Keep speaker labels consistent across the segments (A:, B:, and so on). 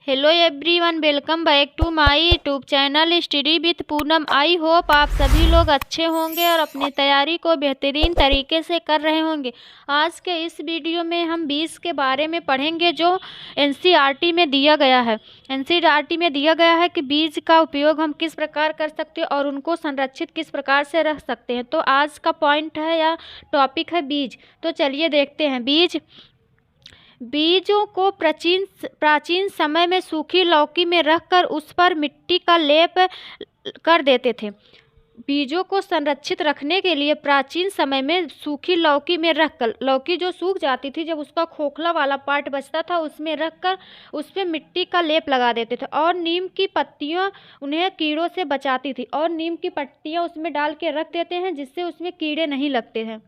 A: Hello everyone, welcome back to my YouTube channel study with Poonam. I hope आप सभी लोग अच्छे होंगे और अपनी तैयारी को बेहतरीन तरीके से कर रहे होंगे। आज के इस वीडियो में हम बीज के बारे में पढ़ेंगे जो एनसीईआरटी में दिया गया है। एनसीईआरटी में दिया गया है कि बीज का उपयोग हम किस प्रकार कर सकते हैं और उनको संरक्षित किस प्रकार से रख सकते हैं। तो आज का पॉइंट है या टॉपिक है बीज। तो चलिए देखते हैं। बीजों को प्राचीन समय में सूखी लौकी में रखकर उस पर मिट्टी का लेप कर देते थे। बीजों को संरक्षित रखने के लिए प्राचीन समय में सूखी लौकी में रखकर, लौकी जो सूख जाती थी, जब उसका खोखला वाला पार्ट बचता था उसमें रखकर उस पर मिट्टी का लेप लगा देते थे। और नीम की पत्तियां उन्हें कीड़ों से बचाती थी और नीम की पत्तियां उसमें डाल के रख देते हैं जिससे उसमें कीड़े नहीं लगते हैं।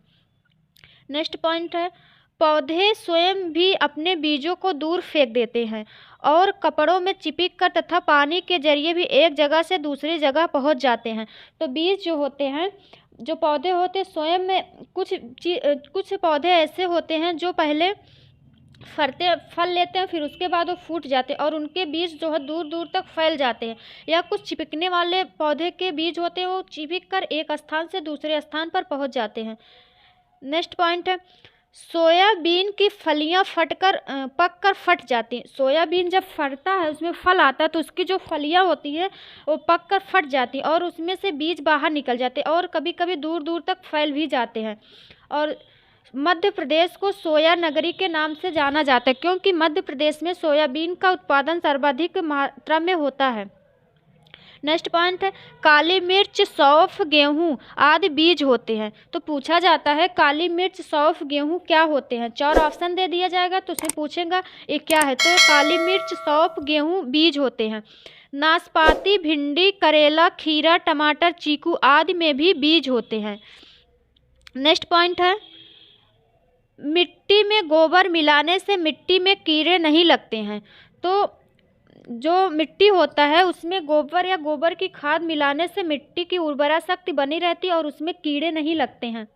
A: नेक्स्ट पॉइंट है, पौधे स्वयं भी अपने बीजों को दूर फेंक देते हैं और कपड़ों में चिपक कर तथा पानी के जरिए भी एक जगह से दूसरी जगह पहुंच जाते हैं। तो बीज जो होते हैं, जो पौधे होते हैं स्वयं में, कुछ पौधे ऐसे होते हैं जो पहले फल लेते हैं, फिर उसके बाद वो फूट जाते हैं और उनके बीज जो है दूर दूर तक फैल जाते हैं। या कुछ चिपकने वाले पौधे के बीज होते हैं, वो चिपक कर एक स्थान से दूसरे स्थान पर पहुँच जाते हैं। नेक्स्ट पॉइंट है, सोयाबीन की फलियां पककर फट जाती हैं। सोयाबीन जब फटता है, उसमें फल आता है, तो उसकी जो फलियां होती है वो पककर फट जाती हैं और उसमें से बीज बाहर निकल जाते हैं और कभी कभी दूर दूर तक फैल भी जाते हैं। और मध्य प्रदेश को सोया नगरी के नाम से जाना जाता है क्योंकि मध्य प्रदेश में सोयाबीन का उत्पादन सर्वाधिक मात्रा में होता है। नेक्स्ट पॉइंट है, काली मिर्च, सौंफ, गेहूं आदि बीज होते हैं। तो पूछा जाता है काली मिर्च, सौंफ, गेहूं क्या होते हैं। 4 ऑप्शन दे दिया जाएगा तो उसे पूछेगा ये क्या है। तो काली मिर्च, सौंफ, गेहूं बीज होते हैं। नाशपाती, भिंडी, करेला, खीरा, टमाटर, चीकू आदि में भी बीज होते हैं। नेक्स्ट पॉइंट है, मिट्टी में गोबर मिलाने से मिट्टी में कीड़े नहीं लगते हैं। तो जो मिट्टी होता है उसमें गोबर या गोबर की खाद मिलाने से मिट्टी की उर्वरा शक्ति बनी रहती है और उसमें कीड़े नहीं लगते हैं।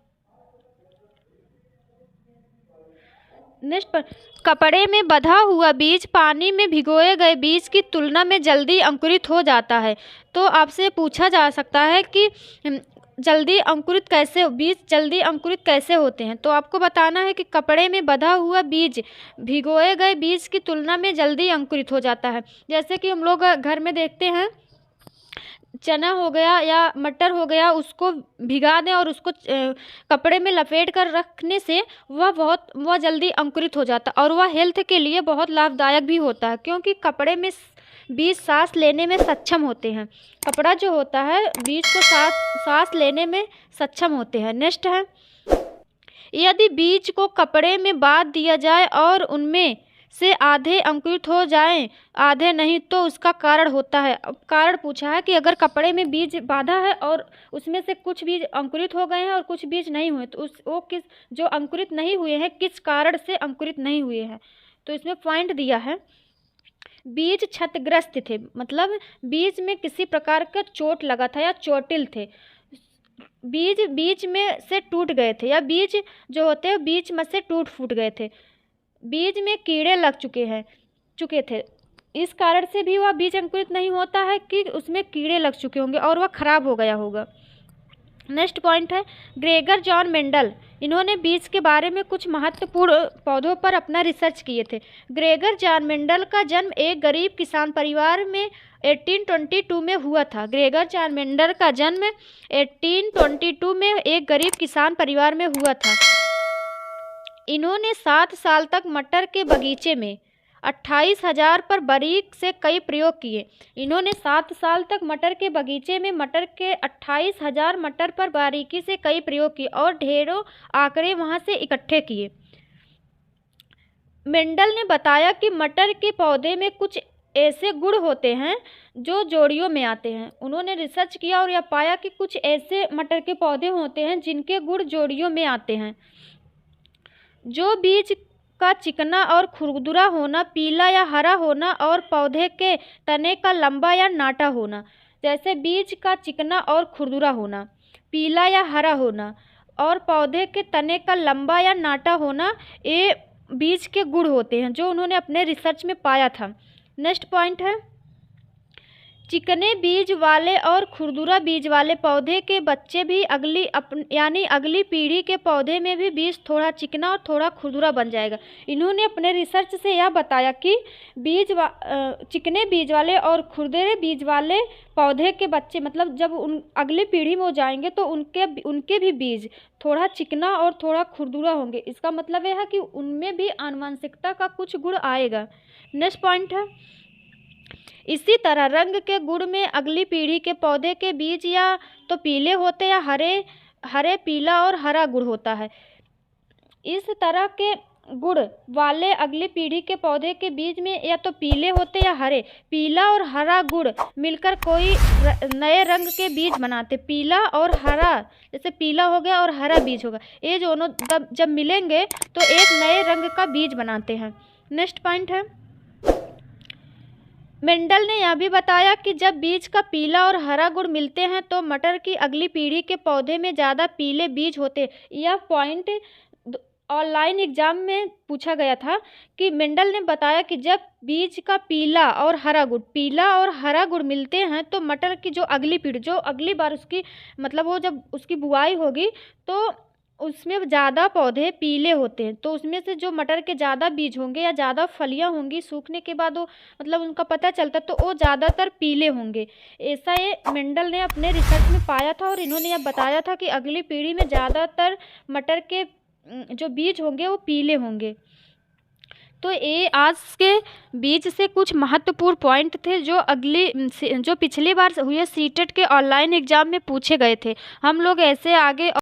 A: नेक्स्ट पर, कपड़े में बंधा हुआ बीज पानी में भिगोए गए बीज की तुलना में जल्दी अंकुरित हो जाता है। तो आपसे पूछा जा सकता है कि बीज जल्दी अंकुरित कैसे होते हैं। तो आपको बताना है कि कपड़े में बंधा हुआ बीज भिगोए गए बीज की तुलना में जल्दी अंकुरित हो जाता है। जैसे कि हम लोग घर में देखते हैं, चना हो गया या मटर हो गया, उसको भिगा दें और उसको कपड़े में लपेट कर रखने से वह जल्दी अंकुरित हो जाता है और वह हेल्थ के लिए बहुत लाभदायक भी होता है क्योंकि कपड़े में बीज सांस लेने में सक्षम होते हैं। कपड़ा जो होता है बीज को सांस लेने में सक्षम होते हैं। नेक्स्ट है, यदि बीज को कपड़े में बांध दिया जाए और उनमें से आधे अंकुरित हो जाएं, आधे नहीं, तो उसका कारण होता है। अब कारण पूछा है कि अगर कपड़े में बीज बांधा है और उसमें से कुछ बीज अंकुरित हो गए हैं और कुछ बीज नहीं हुए, तो जो अंकुरित नहीं हुए हैं किस कारण से अंकुरित नहीं हुए हैं। तो इसमें पॉइंट दिया है, बीज क्षतिग्रस्त थे, मतलब बीज में किसी प्रकार का चोट लगा था या चोटिल थे, बीज में से टूट गए थे या बीज जो होते हैं बीज में से टूट फूट गए थे, बीज में कीड़े लग चुके थे। इस कारण से भी वह बीज अंकुरित नहीं होता है कि उसमें कीड़े लग चुके होंगे और वह खराब हो गया होगा। नेक्स्ट पॉइंट है, ग्रेगर जॉन मेंडल, इन्होंने बीज के बारे में कुछ महत्वपूर्ण पौधों पर अपना रिसर्च किए थे। ग्रेगर जॉन मेंडल का जन्म एक गरीब किसान परिवार में 1822 में हुआ था। ग्रेगर जॉन मेंडल का जन्म 1822 में एक गरीब किसान परिवार में हुआ था। इन्होंने 7 साल तक मटर के बगीचे में 28,000 पर बारीक से कई प्रयोग किए। इन्होंने 7 साल तक मटर के बगीचे में मटर के 28,000 मटर पर बारीकी से कई प्रयोग किए और ढेरों आंकड़े वहां से इकट्ठे किए। मेंडल ने बताया कि मटर के पौधे में कुछ ऐसे गुण होते हैं जो जोड़ियों में आते हैं। उन्होंने रिसर्च किया और यह पाया कि कुछ ऐसे मटर के पौधे होते हैं जिनके गुण जोड़ियों में आते हैं। जो बीज का चिकना और खुरदुरा होना, पीला या हरा होना और पौधे के तने का लंबा या नाटा होना। जैसे बीज का चिकना और खुरदुरा होना, पीला या हरा होना और पौधे के तने का लंबा या नाटा होना, ये बीज के गुण होते हैं जो उन्होंने अपने रिसर्च में पाया था। नेक्स्ट पॉइंट है, चिकने बीज वाले और खुरदुरा बीज वाले पौधे के बच्चे भी यानी अगली पीढ़ी के पौधे में भी बीज थोड़ा चिकना और थोड़ा खुरदुरा बन जाएगा। इन्होंने अपने रिसर्च से यह बताया कि चिकने बीज वाले और खुरदुरे बीज वाले पौधे के बच्चे, मतलब जब अगली पीढ़ी में हो जाएंगे तो उनके भी बीज थोड़ा चिकना और थोड़ा खुरदुरा होंगे। इसका मतलब यह है कि उनमें भी आनुवंशिकता का कुछ गुण आएगा। नेक्स्ट पॉइंट है, इसी तरह रंग के गुण में अगली पीढ़ी के पौधे के बीज या तो पीले होते या हरे, पीला और हरा गुण होता है। इस तरह के गुण वाले अगली पीढ़ी के पौधे के बीज में या तो पीले होते या हरे, पीला और हरा गुण मिलकर कोई नए रंग के बीज बनाते। पीला और हरा, जैसे पीला हो गया और हरा बीज होगा, ये दोनों जब मिलेंगे तो एक नए रंग का बीज बनाते हैं। नेक्स्ट पॉइंट है, मेंडल ने यह भी बताया कि जब बीज का पीला और हरा गुण मिलते हैं तो मटर की अगली पीढ़ी के पौधे में ज़्यादा पीले बीज होते। यह पॉइंट ऑनलाइन एग्जाम में पूछा गया था कि मेंडल ने बताया कि जब बीज का पीला और हरा गुण मिलते हैं तो मटर की जो अगली पीढ़ी, जो अगली बार उसकी मतलब वो जब उसकी बुआई होगी तो उसमें ज़्यादा पौधे पीले होते हैं। तो उसमें से जो मटर के ज़्यादा बीज होंगे या ज़्यादा फलियां होंगी, सूखने के बाद वो मतलब उनका पता चलता तो वो ज़्यादातर पीले होंगे। ऐसा ये मेंडल ने अपने रिसर्च में पाया था और इन्होंने यह बताया था कि अगली पीढ़ी में ज़्यादातर मटर के जो बीज होंगे वो पीले होंगे। तो ये आज के बीज से कुछ महत्वपूर्ण पॉइंट थे जो पिछली बार हुए सीटेट के ऑनलाइन एग्जाम में पूछे गए थे। हम लोग ऐसे आगे